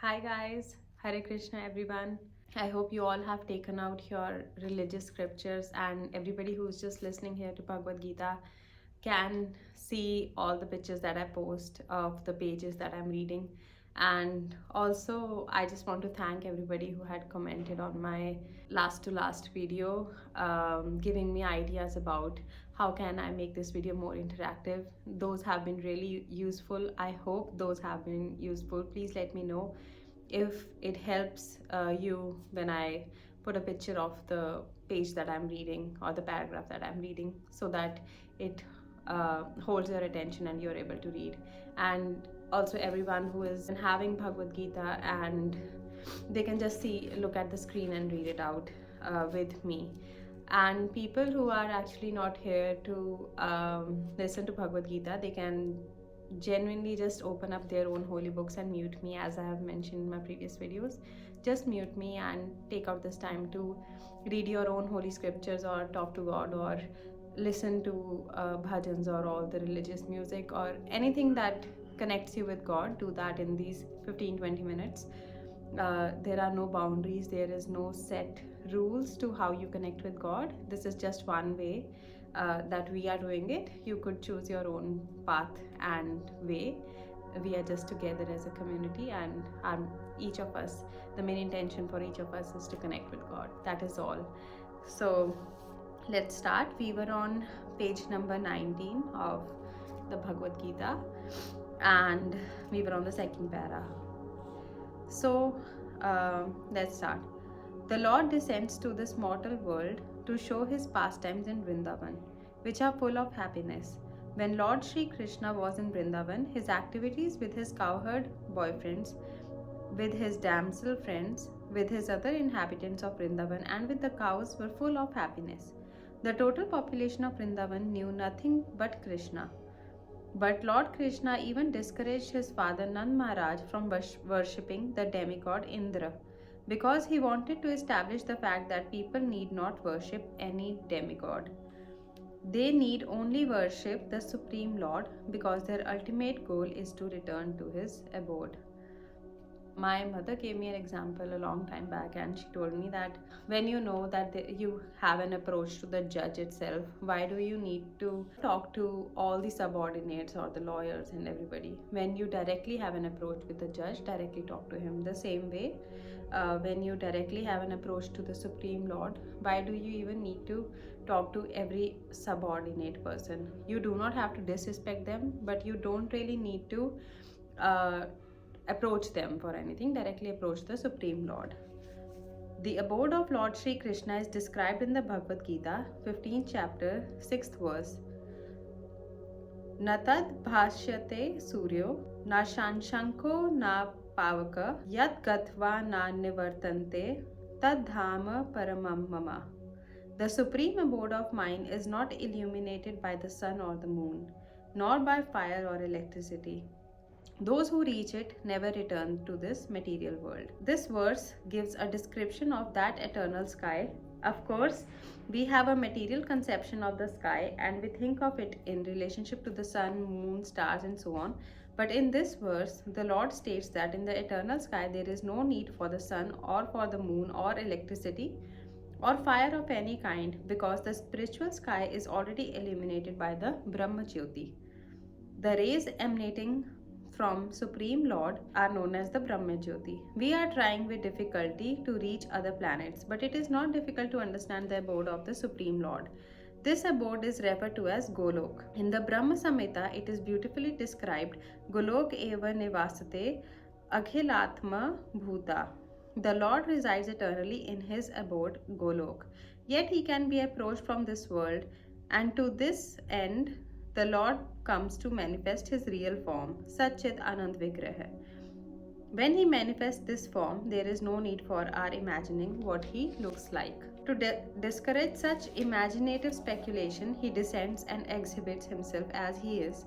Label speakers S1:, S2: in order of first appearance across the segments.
S1: Hi guys, Hare Krishna everyone. I hope you all have taken out your religious scriptures, and everybody who's just listening here to Bhagavad Gita can see all the pictures that I post of the pages that I'm reading. And also, I just want to thank everybody who had commented on my last to last video, giving me ideas about how can I make this video more interactive. Those have been really useful. I hope those have been useful. Please let me know if it helps you when I put a picture of the page that I'm reading or the paragraph that I'm reading, so that it holds your attention and you're able to read. And also, everyone who is having Bhagavad Gita and they can just look at the screen and read it out with me. And people who are actually not here to listen to Bhagavad Gita, they can genuinely just open up their own holy books and mute me, as I have mentioned in my previous videos. Just mute me and take out this time to read your own holy scriptures, or talk to God, or listen to bhajans, or all the religious music, or anything that connects you with God. Do that in these 15-20 minutes. There are no boundaries, there is no set rules to how you connect with God. This is just one way that we are doing it. You could choose your own path and way. We are just together as a community, and each of us, the main intention for each of us is to connect with God. That is all. So let's start. We were on page number 19 of the Bhagavad Gita, and we were on the second para. So let's start. The Lord descends to this mortal world to show his pastimes in Vrindavan, which are full of happiness. When Lord Sri Krishna was in Vrindavan, his activities with his cowherd boyfriends, with his damsel friends, with his other inhabitants of Vrindavan, and with the cows were full of happiness. The total population of Vrindavan knew nothing but Krishna. But Lord Krishna even discouraged his father Nand Maharaj from worshipping the demigod Indra, because he wanted to establish the fact that people need not worship any demigod. They need only worship the Supreme Lord, because their ultimate goal is to return to his abode. My mother gave me an example a long time back, and she told me that when you know that you have an approach to the judge itself, why do you need to talk to all the subordinates or the lawyers and everybody? When you directly have an approach with the judge, directly talk to him. The same way, when you directly have an approach to the Supreme Lord, why do you even need to talk to every subordinate person? You do not have to disrespect them, but you don't really need to uh, approach them for anything. Directly approach the Supreme Lord. The abode of Lord Sri Krishna is described in the Bhagavad Gita, 15th chapter, 6th verse. Natad bhashyate suryo, na shanshanko na pavaka, yat gatva na nivartante, tad dhama paramam mama. The supreme abode of mine is not illuminated by the sun or the moon, nor by fire or electricity. Those who reach it never return to this material world. This verse gives a description of that eternal sky. Of course, we have a material conception of the sky, and we think of it in relationship to the sun, moon, stars, and so on. But in this verse, the Lord states that in the eternal sky there is no need for the sun or for the moon or electricity or fire of any kind, because the spiritual sky is already illuminated by the Brahma Jyoti. The rays emanating from Supreme Lord are known as the Brahma Jyoti. We are trying with difficulty to reach other planets, but it is not difficult to understand the abode of the Supreme Lord. This abode is referred to as Golok. In the Brahma Samhita, it is beautifully described, Golok eva nivasate akhilatma bhuta. The Lord resides eternally in his abode, Golok. Yet he can be approached from this world, and to this end, the Lord comes to manifest his real form, Satchit Anand Vigraha. When he manifests this form, there is no need for our imagining what he looks like. To discourage such imaginative speculation, he descends and exhibits himself as he is,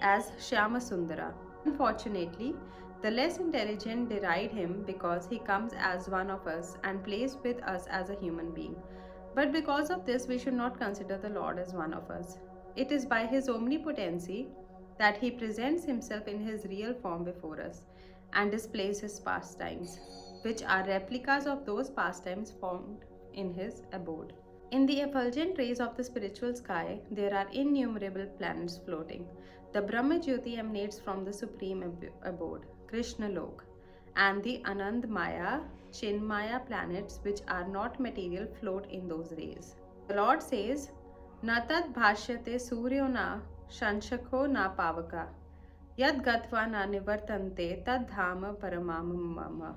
S1: as Shyama Sundara. Unfortunately, the less intelligent deride him because he comes as one of us and plays with us as a human being. But because of this, we should not consider the Lord as one of us. It is by his omnipotency that he presents himself in his real form before us. and displays his pastimes, which are replicas of those pastimes found in his abode. In the effulgent rays of the spiritual sky, there are innumerable planets floating. The Brahma Jyoti emanates from the supreme abode, Krishna Lok, and the Anand Maya, Chinmaya planets, which are not material, float in those rays. The Lord says, Natat bhashyate suryo na shanshakho na pavaka, yad gatva na nivartante tad dhama paramam mama.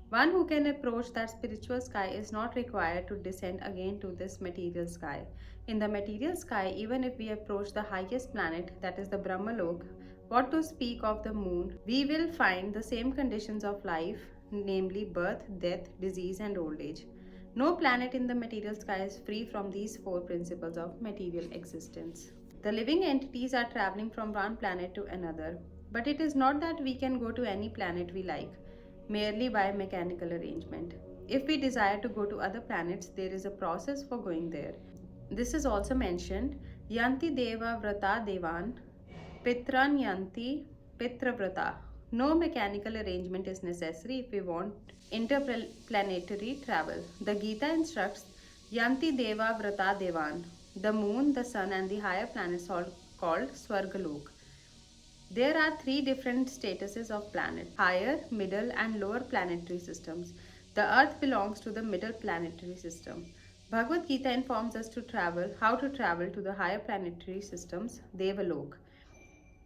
S1: One who can approach that spiritual sky is not required to descend again to this material sky. In the material sky, even if we approach the highest planet, that is the Brahmalok, what to speak of the moon, we will find the same conditions of life, namely birth, death, disease, and old age. No planet in the material sky is free from these four principles of material existence. The living entities are traveling from one planet to another, but it is not that we can go to any planet we like merely by mechanical arrangement. If we desire to go to other planets, there is a process for going there. This is also mentioned Yanti Deva Vrata Devan Pitran Yanti Pitravrata. No mechanical arrangement is necessary if we want interplanetary travel. The Gita instructs Yanti Deva Vrata Devan. The moon, the sun, and the higher planets are called Swargalok. There are three different statuses of planets: higher, middle, and lower planetary systems. The earth belongs to the middle planetary system. Bhagavad Gita informs us how to travel to the higher planetary systems, Devalok,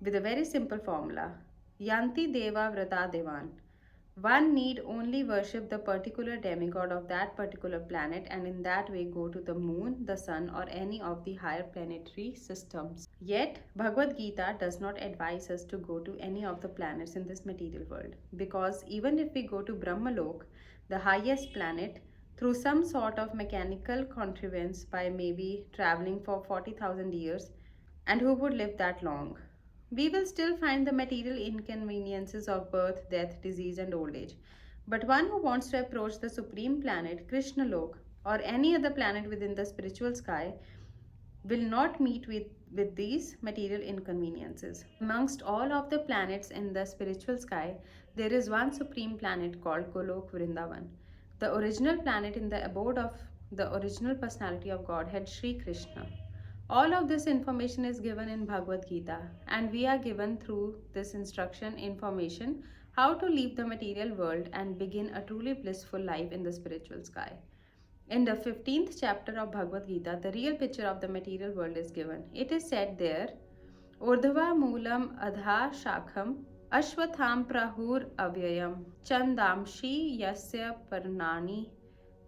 S1: with a very simple formula. Yanti Deva Vrata Devan. One need only worship the particular demigod of that particular planet and in that way go to the moon, the sun, or any of the higher planetary systems. Yet, Bhagavad Gita does not advise us to go to any of the planets in this material world because even if we go to Brahmalok, the highest planet, through some sort of mechanical contrivance by maybe traveling for 40,000 years, and who would live that long? We will still find the material inconveniences of birth, death, disease, and old age. But one who wants to approach the supreme planet, Krishna Lok, or any other planet within the spiritual sky, will not meet with these material inconveniences. Amongst all of the planets in the spiritual sky, there is one supreme planet called Golok Vrindavan, the original planet in the abode of the original personality of Godhead, Sri Krishna. All of this information is given in Bhagavad Gita, and we are given through this instruction information how to leave the material world and begin a truly blissful life in the spiritual sky. In the 15th chapter of Bhagavad Gita, the real picture of the material world is given. It is said there, Urdhva Moolam Adha Shakham Ashwatham Prahur Avyayam Chandamshi Yasya Parnani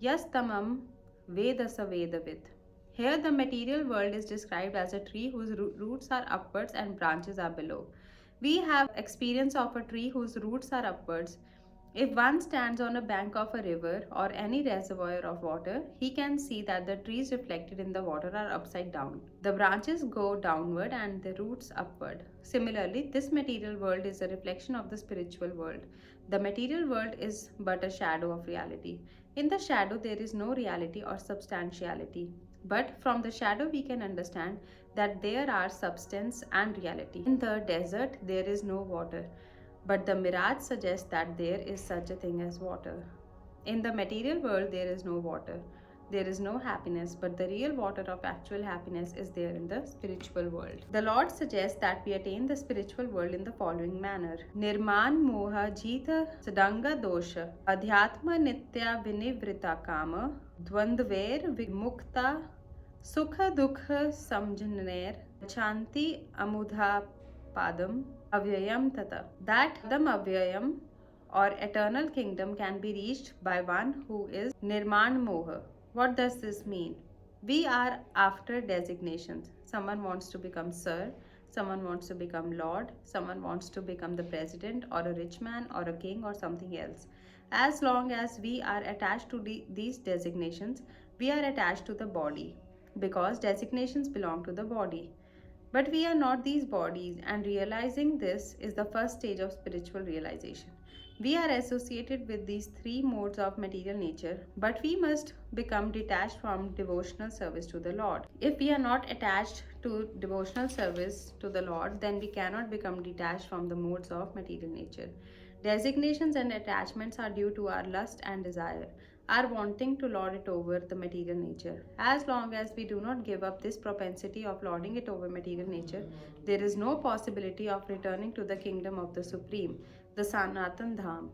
S1: Yastamam Vedasa Vedavit. Here, the material world is described as a tree whose roots are upwards and branches are below. We have experience of a tree whose roots are upwards. If one stands on a bank of a river or any reservoir of water, he can see that the trees reflected in the water are upside down. The branches go downward and the roots upward. Similarly, this material world is a reflection of the spiritual world. The material world is but a shadow of reality. In the shadow, there is no reality or substantiality. But from the shadow, we can understand that there are substance and reality. In the desert, there is no water, but the mirage suggests that there is such a thing as water. In the material world, there is no water. There is no happiness, but the real water of actual happiness is there in the spiritual world. The Lord suggests that we attain the spiritual world in the following manner. Nirman moha jita sadanga dosha adhyatma nitya vinivrita kama dvandver vimukta sukha dukha samjananer chanti amudha padam avyayam tata. That padam avyayam or eternal kingdom can be reached by one who is nirman moha. What does this mean? We are after designations. Someone wants to become sir, someone wants to become lord, someone wants to become the president or a rich man or a king or something else. As long as we are attached to these designations, we are attached to the body because designations belong to the body. But we are not these bodies, and realizing this is the first stage of spiritual realization. We are associated with these three modes of material nature, but we must become detached from devotional service to the Lord. If we are not attached to devotional service to the Lord, then we cannot become detached from the modes of material nature. Designations and attachments are due to our lust and desire, our wanting to lord it over the material nature. As long as we do not give up this propensity of lording it over material nature, there is no possibility of returning to the kingdom of the Supreme, the Sanatan Dham.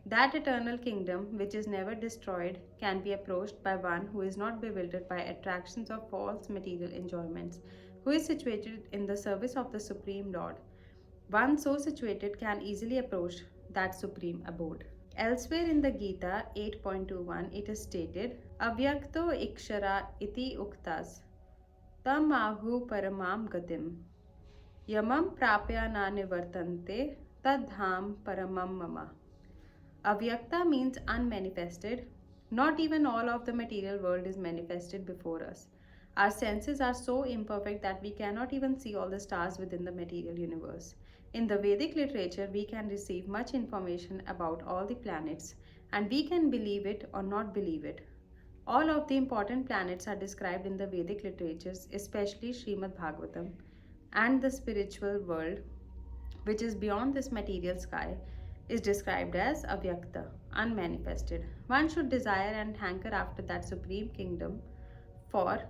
S1: That eternal kingdom, which is never destroyed, can be approached by one who is not bewildered by attractions of false material enjoyments, who is situated in the service of the Supreme Lord. One so situated can easily approach that supreme abode. Elsewhere in the Gita 8.21, it is stated, Avyakto ikshara iti uktas tam ahu paramam gatim yamam prapya na nivartante tadham paramam mama. Avyakta means unmanifested. Not even all of the material world is manifested before us. Our senses are so imperfect that we cannot even see all the stars within the material universe. In the Vedic literature, we can receive much information about all the planets, and we can believe it or not believe it. All of the important planets are described in the Vedic literatures, especially Srimad Bhagavatam, and the spiritual world, which is beyond this material sky, is described as avyakta, unmanifested. One should desire and hanker after that supreme kingdom, for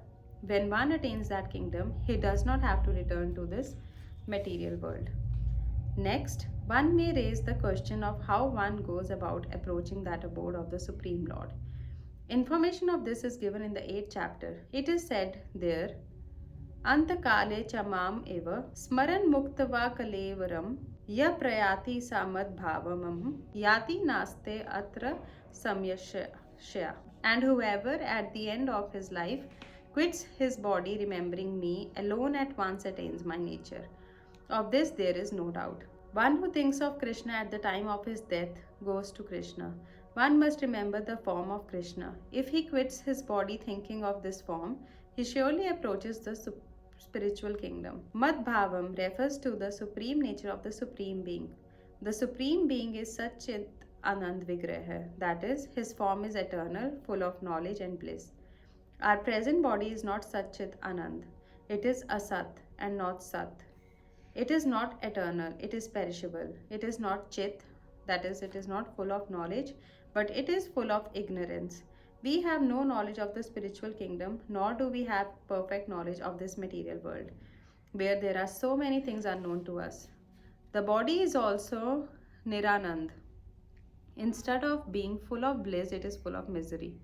S1: when one attains that kingdom, he does not have to return to this material world. Next, one may raise the question of how one goes about approaching that abode of the Supreme Lord. Information of this is given in the 8th chapter. It is said there, अंतकाले च माम एव स्मरन् मुक्त्वा कलेवरं य प्रयाति सामद्भावमं याति नास्ते atra samyashya. And whoever at the end of his life quits his body remembering me alone at once attains my nature. Of this there is no doubt. One who thinks of Krishna at the time of his death goes to Krishna. One must remember the form of Krishna. If he quits his body thinking of this form, he surely approaches the spiritual kingdom. Mad Bhavam refers to the supreme nature of the Supreme Being. The Supreme Being is Satchit Anand Vigraha, that is, his form is eternal, full of knowledge and bliss. Our present body is not Satchit Anand. It is Asat and not Sat. It is not eternal, it is perishable. It is not Chit, that is, it is not full of knowledge, but it is full of ignorance. We have no knowledge of the spiritual kingdom, nor do we have perfect knowledge of this material world, where there are so many things unknown to us. The body is also Niranand. Instead of being full of bliss, it is full of misery.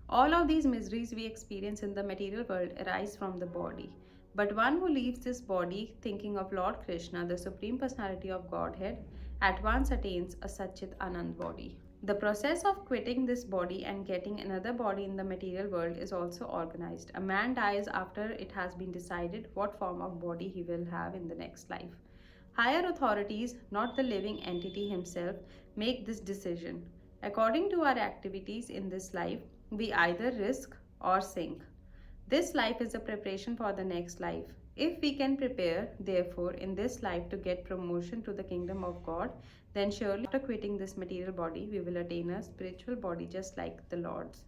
S1: All of these miseries we experience in the material world arise from the body. But one who leaves this body thinking of Lord Krishna, the Supreme Personality of Godhead, at once attains a Satchit Anand body. The process of quitting this body and getting another body in the material world is also organized. A man dies after it has been decided what form of body he will have in the next life. Higher authorities, not the living entity himself, make this decision. According to our activities in this life, we either risk or sink. This life is a preparation for the next life. If we can prepare, therefore, in this life to get promotion to the kingdom of God, then surely after quitting this material body, we will attain a spiritual body just like the Lord's.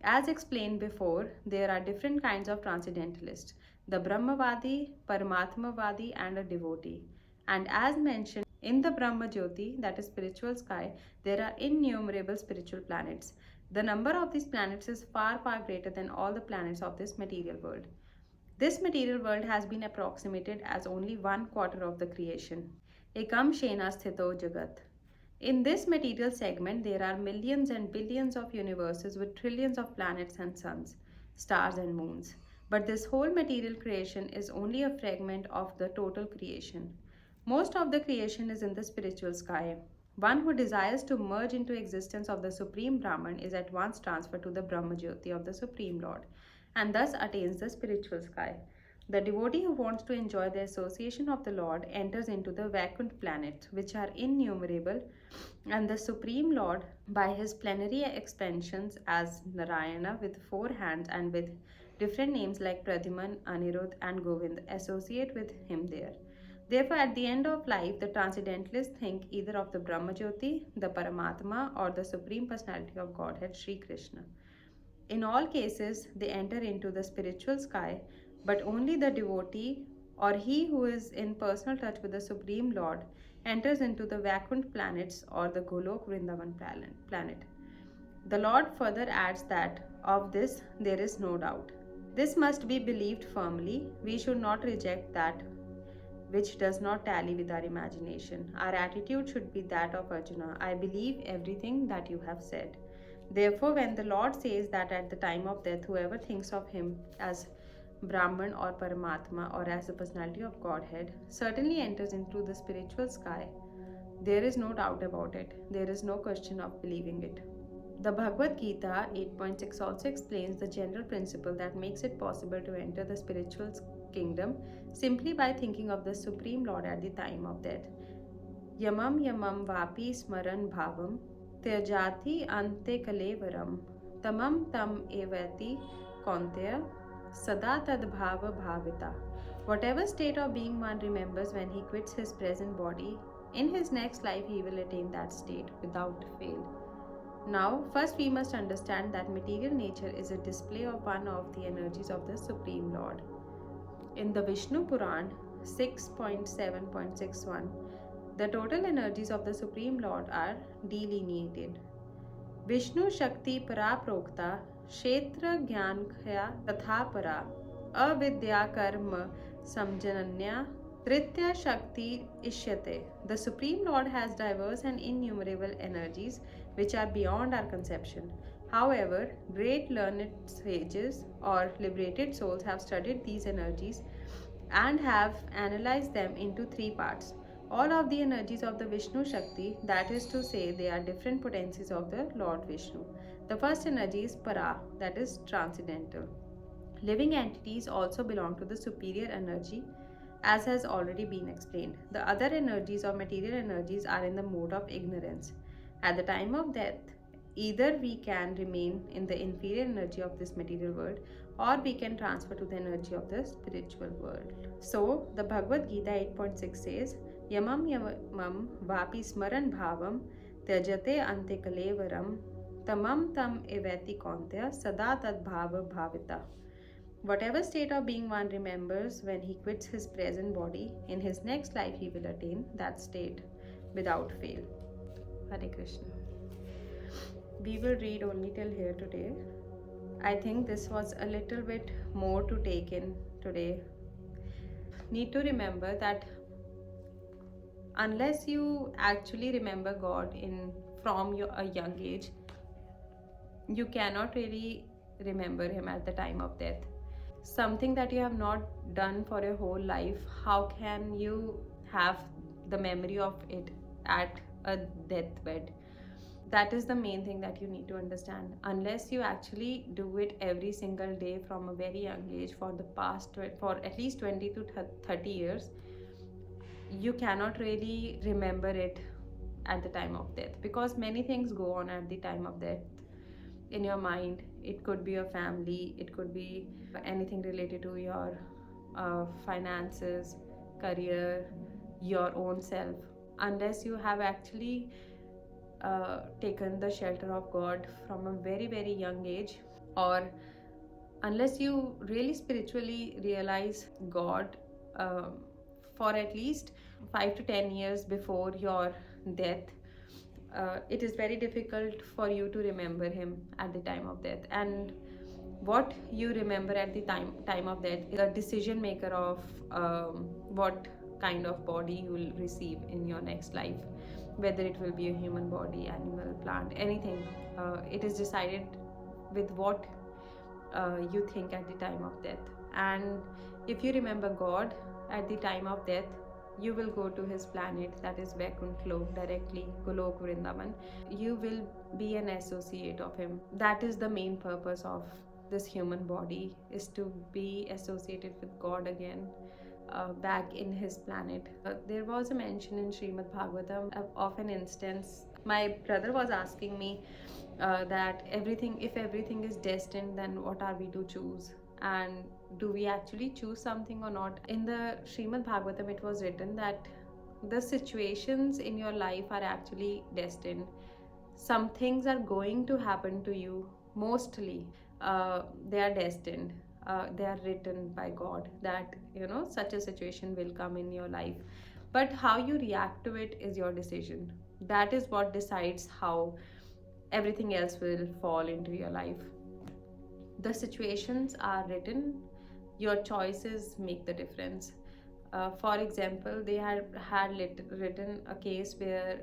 S1: As explained before, there are different kinds of transcendentalists, the Brahmavadi, Paramatmavadi, and a devotee. And as mentioned in the Brahma Jyoti, that is spiritual sky, there are innumerable spiritual planets. The number of these planets is far, far greater than all the planets of this material world. This material world has been approximated as only 1/4 of the creation. Ekam Shena Sthito Jagat. In this material segment, there are millions and billions of universes with trillions of planets and suns, stars and moons. But this whole material creation is only a fragment of the total creation. Most of the creation is in the spiritual sky. One who desires to merge into existence of the Supreme Brahman is at once transferred to the Brahma Jyoti of the Supreme Lord, and thus attains the spiritual sky. The devotee who wants to enjoy the association of the Lord enters into the vacant planets, which are innumerable, and the Supreme Lord, by his plenary expansions as Narayana with 4 hands and with different names like Pradhiman, Anirudh, and Govind, associate with him there. Therefore, at the end of life, the transcendentalists think either of the Brahma Jyoti, the Paramatma, or the Supreme Personality of Godhead, Sri Krishna. In all cases, they enter into the spiritual sky, but only the devotee or he who is in personal touch with the Supreme Lord enters into the vacant planets or the Golok Vrindavan planet. The Lord further adds that of this there is no doubt. This must be believed firmly. We should not reject that which does not tally with our imagination. Our attitude should be that of Arjuna: I believe everything that you have said. Therefore, when the Lord says that at the time of death, whoever thinks of him as Brahman or Paramatma or as the personality of Godhead certainly enters into the spiritual sky, there is no doubt about it. There is no question of believing it. The Bhagavad Gita 8.6 also explains the general principle that makes it possible to enter the spiritual kingdom simply by thinking of the Supreme Lord at the time of death. Yamam yamam vapi smaran bhavam tyajati ante kalevaram tamam tam evati konteya sada tad bhava bhavita. Whatever state of being one remembers when he quits his present body, in his next life he will attain that state without fail. Now, first we must understand that material nature is a display of one of the energies of the Supreme Lord. In the Vishnu Puran 6.7.61, the total energies of the Supreme Lord are delineated. Vishnu Shakti Para Prokta Kshetra Gyan Khya Tatha Para Avidya Karma Samjananya Tritya Shakti Ishyate. The Supreme Lord has diverse and innumerable energies which are beyond our conception. However, great learned sages or liberated souls have studied these energies and have analyzed them into three parts. All of the energies of the Vishnu Shakti, that is to say, they are different potencies of the Lord Vishnu. The first energy is Para, that is transcendental. Living entities also belong to the superior energy, as has already been explained. The other energies or material energies are in the mode of ignorance. At the time of death, either we can remain in the inferior energy of this material world or we can transfer to the energy of the spiritual world. So, the Bhagavad Gita 8.6 says, Yamam yamam vapi smaran bhavam tyajate ante kalevaram tamam tam evati kontya sada tad bhava bhavita. Whatever state of being one remembers when he quits his present body, in his next life he will attain that state without fail. Hare Krishna. We will read only till here today. I think this was a little bit more to take in today. Need to remember that unless you actually remember God from a young age, you cannot really remember him at the time of death. Something that you have not done for a whole life, how can you have the memory of it at a deathbed? That is the main thing that you need to understand. Unless you actually do it every single day from a very young age for at least 20 to 30 years, you cannot really remember it at the time of death, because many things go on at the time of death in your mind. It could be your family, it could be anything related to your finances, career, your own self. Unless you have actually taken the shelter of God from a very, very young age, or unless you really spiritually realize God for at least 5 to 10 years before your death, it is very difficult for you to remember him at the time of death. And what you remember at the time of death is a decision maker of what kind of body you will receive in your next life, whether it will be a human body, animal, plant, anything. It is decided with what you think at the time of death. And if you remember God at the time of death, you will go to his planet, that is Vaikuntha Lok, directly Golok Vrindavan. You will be an associate of him. That is the main purpose of this human body, is to be associated with God again, back in his planet. There was a mention in Srimad Bhagavatam of an instance. My brother was asking me that if everything is destined, then what are we to choose? And do we actually choose something or not? In the Srimad Bhagavatam, it was written that the situations in your life are actually destined. Some things are going to happen to you, mostly. They are destined. They are written by God that such a situation will come in your life. but how you react to it is your decision. That is what decides how everything else will fall into your life. The situations are written, your choices make the difference. For example, they had written a case where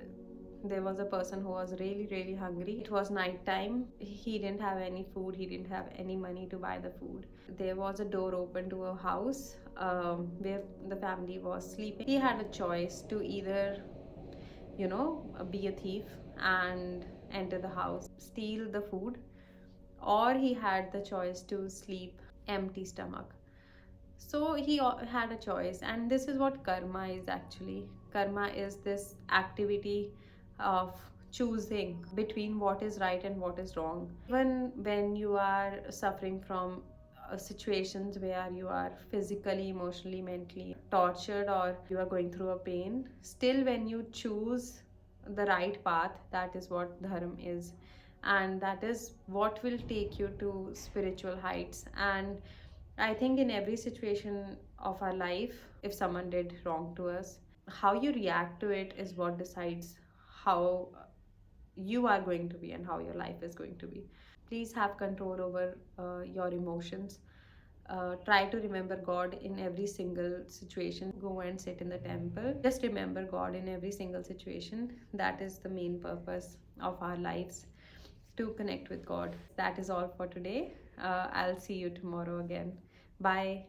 S1: there was a person who was really really hungry. It was night time, he didn't have any food, he didn't have any money to buy the food. There was a door open to a house where the family was sleeping. He had a choice to either, be a thief and enter the house, steal the food, or he had the choice to sleep empty stomach. So he had a choice, and this is what karma is actually. Karma is this activity of choosing between what is right and what is wrong. Even when you are suffering from situations where you are physically, emotionally, mentally tortured, or you are going through a pain, still when you choose the right path, that is what dharma is, and that is what will take you to spiritual heights. And I think in every situation of our life, if someone did wrong to us, how you react to it is what decides how you are going to be and how your life is going to be. Please have control over your emotions. Try to remember God in every single situation. Go and sit in the temple. Just remember God in every single situation. That is the main purpose of our lives, to connect with God. That is all for today. I'll see you tomorrow again. Bye.